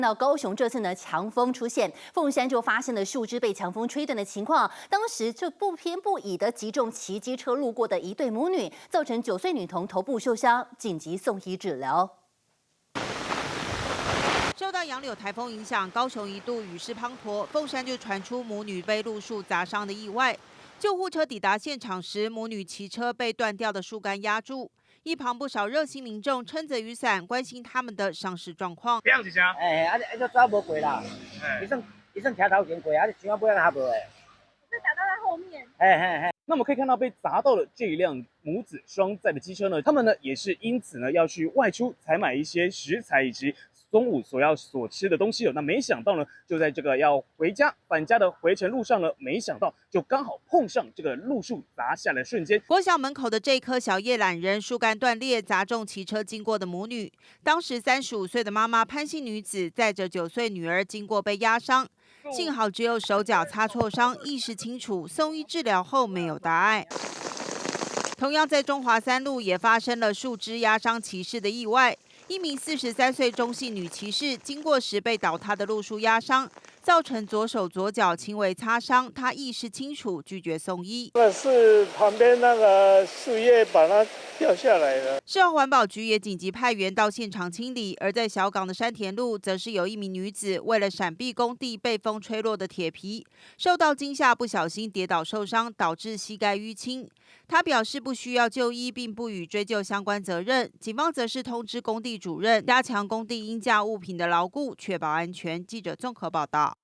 到高雄这次呢，强风出现，凤山就发现了树枝被强风吹断的情况。当时就不偏不倚的击中骑机车路过的一对母女，造成9岁女童头部受伤，紧急送医治疗。受到杨柳台风影响，高雄一度雨势滂沱，凤山就传出母女被路树砸伤的意外。救护车抵达现场时，母女骑车被断掉的树干压住。一旁不少热心民众撑着雨伞，关心他们的伤势状况。这样子啥？就走无过啦。伊算徛头前过，墙尾还无诶。是打到他后面。那我们可以看到被砸到了这一辆母子双载的机车呢，他们呢也是因此呢要去外出采买一些食材以及中午所吃的东西哦。那没想到呢，就在这个要返家的回程路上呢，没想到就刚好碰上这个路树砸下来的瞬间。国小门口的这棵小叶懒人树干断裂，砸中骑车经过的母女。当时35岁的妈妈潘姓女子载着9岁女儿经过被压伤。幸好只有手脚擦挫伤，意识清楚，送医治疗后没有大碍。同样在中华3路也发生了树枝压伤骑士的意外，一名43岁中性女骑士经过时被倒塌的路树压伤，造成左手左脚轻微擦伤，她意识清楚，拒绝送医。那是旁边那个树叶把它掉下来了。市政环保局也紧急派员到现场清理，而在小港的山田路，则是有一名女子为了闪避工地被风吹落的铁皮，受到惊吓不小心跌倒受伤，导致膝盖淤青。她表示不需要就医，并不予追究相关责任。警方则是通知工地主任，加强工地应架物品的牢固，确保安全。记者综合报道。